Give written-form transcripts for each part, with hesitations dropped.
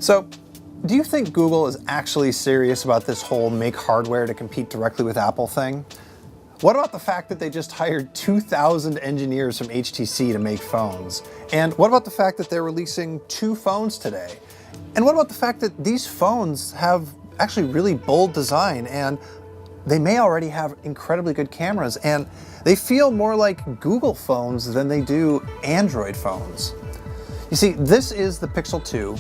So, do you think Google is actually serious about this whole make hardware to compete directly with Apple thing? What about the fact that they just hired 2,000 engineers from HTC to make phones? And what about the fact that they're releasing 2 phones today? And what about the fact that these phones have actually really bold design, and they may already have incredibly good cameras, and they feel more like Google phones than they do Android phones? You see, this is the Pixel 2,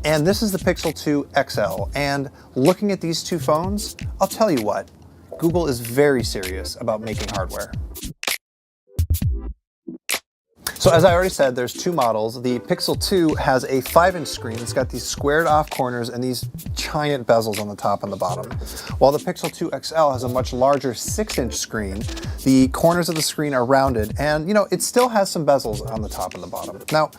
and this is the Pixel 2 XL, and looking at these 2 phones, I'll tell you what, Google is very serious about making hardware. So as I already said, there's 2 models. The Pixel 2 has a 5-inch screen. It's got these squared off corners and these giant bezels on the top and the bottom. While the Pixel 2 XL has a much larger 6-inch screen. The corners of the screen are rounded, and it still has some bezels on the top and the bottom. Now,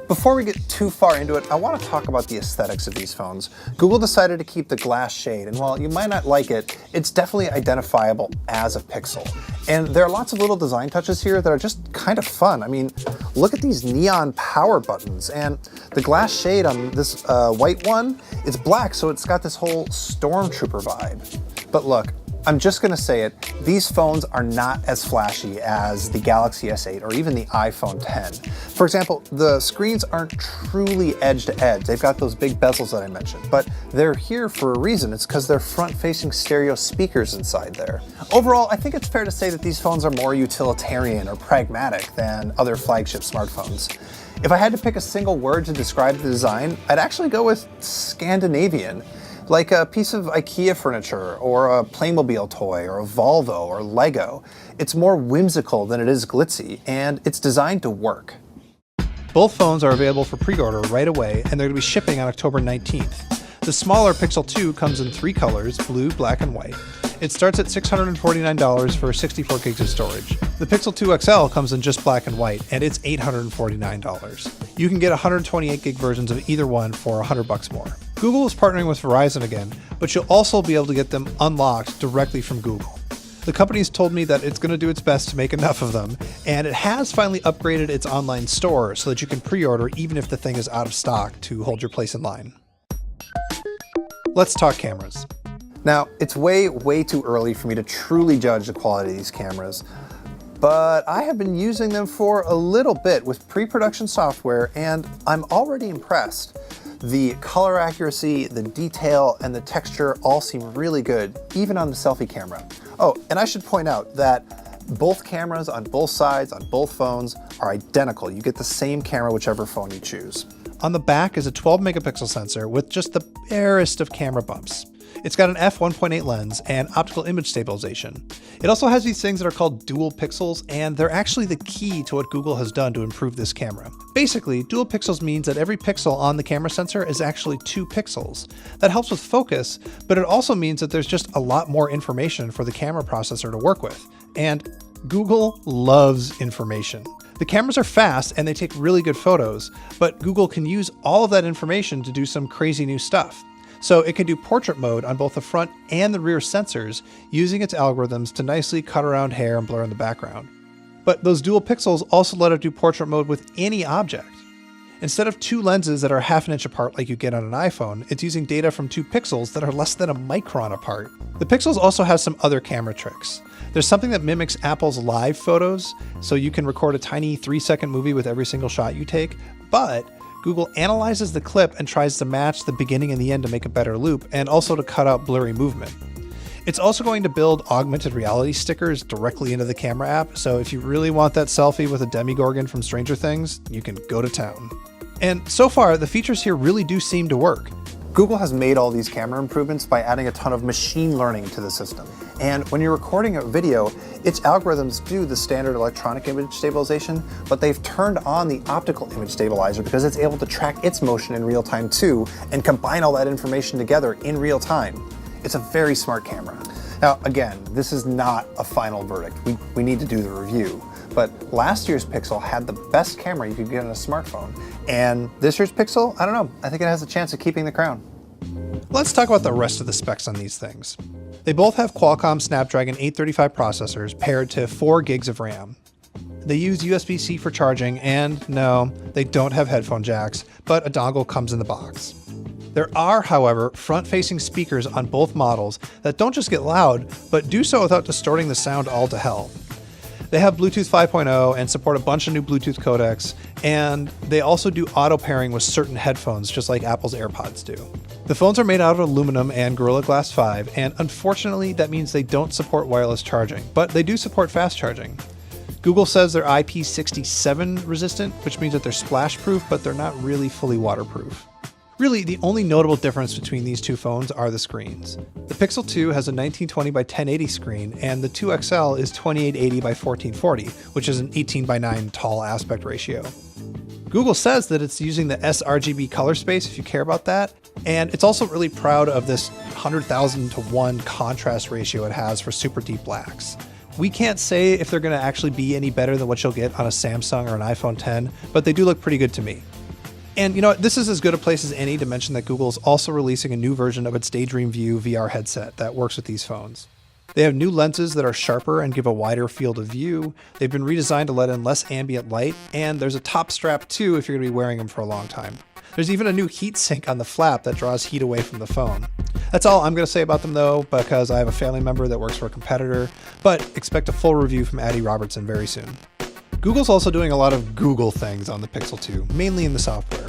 before we get too far into it, I want to talk about the aesthetics of these phones. Google decided to keep the glass shade, and while you might not like it, it's definitely identifiable as a Pixel. And there are lots of little design touches here that are just kind of fun. I mean, look at these neon power buttons, and the glass shade on this white one, it's black, so it's got this whole Stormtrooper vibe. But look, I'm just gonna say it, these phones are not as flashy as the Galaxy S8 or even the iPhone X. For example, the screens aren't truly edge to edge. They've got those big bezels that I mentioned, but they're here for a reason. It's because they're front-facing stereo speakers inside there. Overall, I think it's fair to say that these phones are more utilitarian or pragmatic than other flagship smartphones. If I had to pick a single word to describe the design, I'd actually go with Scandinavian. Like a piece of IKEA furniture, or a Playmobil toy, or a Volvo, or Lego. It's more whimsical than it is glitzy, and it's designed to work. Both phones are available for pre-order right away, and they're going to be shipping on October 19th. The smaller Pixel 2 comes in 3 colors, blue, black, and white. It starts at $649 for 64 gigs of storage. The Pixel 2 XL comes in just black and white, and it's $849. You can get 128 gig versions of either one for $100 more. Google is partnering with Verizon again, but you'll also be able to get them unlocked directly from Google. The company's told me that it's going to do its best to make enough of them, and it has finally upgraded its online store so that you can pre-order even if the thing is out of stock to hold your place in line. Let's talk cameras. Now, it's way too early for me to truly judge the quality of these cameras, but I have been using them for a little bit with pre-production software, and I'm already impressed. The color accuracy, the detail, and the texture all seem really good, even on the selfie camera. Oh, and I should point out that both cameras on both sides, on both phones, are identical. You get the same camera whichever phone you choose. On the back is a 12 megapixel sensor with just the barest of camera bumps. It's got an f1.8 lens and optical image stabilization. It also has these things that are called dual pixels, and they're actually the key to what Google has done to improve this camera. Basically, dual pixels means that every pixel on the camera sensor is actually 2 pixels. That helps with focus, but it also means that there's just a lot more information for the camera processor to work with. And Google loves information. The cameras are fast and they take really good photos, but Google can use all of that information to do some crazy new stuff. So it can do portrait mode on both the front and the rear sensors using its algorithms to nicely cut around hair and blur in the background. But those dual pixels also let it do portrait mode with any object. Instead of 2 lenses that are half an inch apart like you get on an iPhone, it's using data from 2 pixels that are less than a micron apart. The Pixels also have some other camera tricks. There's something that mimics Apple's live photos, so you can record a tiny 3-second movie with every single shot you take, but Google analyzes the clip and tries to match the beginning and the end to make a better loop, and also to cut out blurry movement. It's also going to build augmented reality stickers directly into the camera app, so if you really want that selfie with a Demogorgon from Stranger Things, you can go to town. And so far, the features here really do seem to work. Google has made all these camera improvements by adding a ton of machine learning to the system. And when you're recording a video, its algorithms do the standard electronic image stabilization, but they've turned on the optical image stabilizer because it's able to track its motion in real time too, and combine all that information together in real time. It's a very smart camera. Now, again, this is not a final verdict. We need to do the review. But last year's Pixel had the best camera you could get on a smartphone. And this year's Pixel, I don't know, I think it has a chance of keeping the crown. Let's talk about the rest of the specs on these things. They both have Qualcomm Snapdragon 835 processors paired to 4 gigs of RAM. They use USB-C for charging, and no, they don't have headphone jacks, but a dongle comes in the box. There are, however, front-facing speakers on both models that don't just get loud, but do so without distorting the sound all to hell. They have Bluetooth 5.0 and support a bunch of new Bluetooth codecs, and they also do auto pairing with certain headphones, just like Apple's AirPods do. The phones are made out of aluminum and Gorilla Glass 5, and unfortunately that means they don't support wireless charging, but they do support fast charging. Google says they're IP67 resistant, which means that they're splash proof, but they're not really fully waterproof. Really, the only notable difference between these two phones are the screens. The Pixel 2 has a 1920 by 1080 screen, and the 2 XL is 2880 by 1440, which is an 18 by 9 tall aspect ratio. Google says that it's using the sRGB color space if you care about that, and it's also really proud of this 100,000 to 1 contrast ratio it has for super deep blacks. We can't say if they're going to actually be any better than what you'll get on a Samsung or an iPhone 10, but they do look pretty good to me. And you know, this is as good a place as any to mention that Google is also releasing a new version of its Daydream View VR headset that works with these phones. They have new lenses that are sharper and give a wider field of view. They've been redesigned to let in less ambient light, and there's a top strap too if you're going to be wearing them for a long time. There's even a new heat sink on the flap that draws heat away from the phone. That's all I'm going to say about them though, because I have a family member that works for a competitor, but expect a full review from Addie Robertson very soon. Google's also doing a lot of Google things on the Pixel 2, mainly in the software.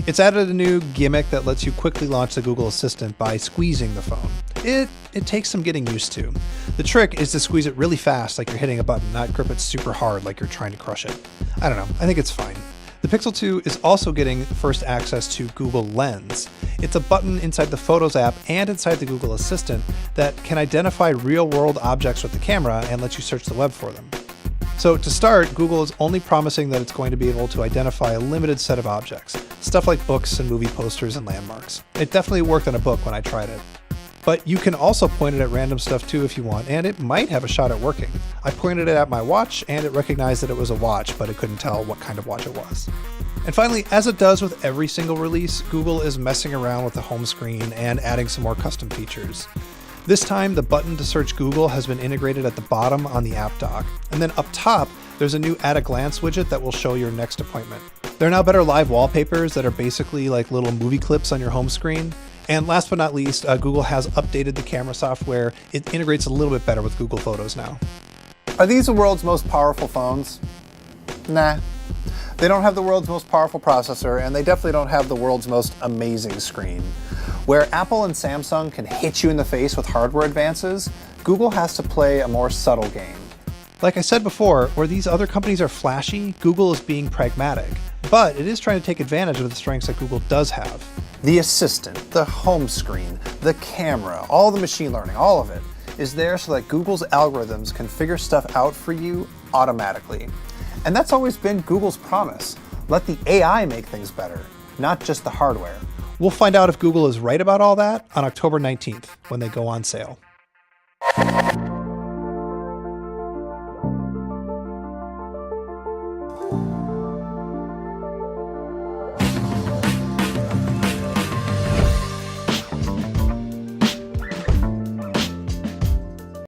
It's added a new gimmick that lets you quickly launch the Google Assistant by squeezing the phone. It takes some getting used to. The trick is to squeeze it really fast like you're hitting a button, not grip it super hard like you're trying to crush it. I don't know, I think it's fine. The Pixel 2 is also getting first access to Google Lens. It's a button inside the Photos app and inside the Google Assistant that can identify real-world objects with the camera and let you search the web for them. So to start, Google is only promising that it's going to be able to identify a limited set of objects, stuff like books and movie posters and landmarks. It definitely worked on a book when I tried it. But you can also point it at random stuff too if you want, and it might have a shot at working. I pointed it at my watch, and it recognized that it was a watch, but it couldn't tell what kind of watch it was. And finally, as it does with every single release, Google is messing around with the home screen and adding some more custom features. This time, the button to search Google has been integrated at the bottom on the app dock, and then up top, there's a new At a Glance widget that will show your next appointment. There are now better live wallpapers that are basically like little movie clips on your home screen. And last but not least, Google has updated the camera software. It integrates a little bit better with Google Photos now. Are these the world's most powerful phones? Nah. They don't have the world's most powerful processor, and they definitely don't have the world's most amazing screen. Where Apple and Samsung can hit you in the face with hardware advances, Google has to play a more subtle game. Like I said before, where these other companies are flashy, Google is being pragmatic. But it is trying to take advantage of the strengths that Google does have. The Assistant, the home screen, the camera, all the machine learning, all of it is there so that Google's algorithms can figure stuff out for you automatically. And that's always been Google's promise. Let the AI make things better, not just the hardware. We'll find out if Google is right about all that on October 19th when they go on sale.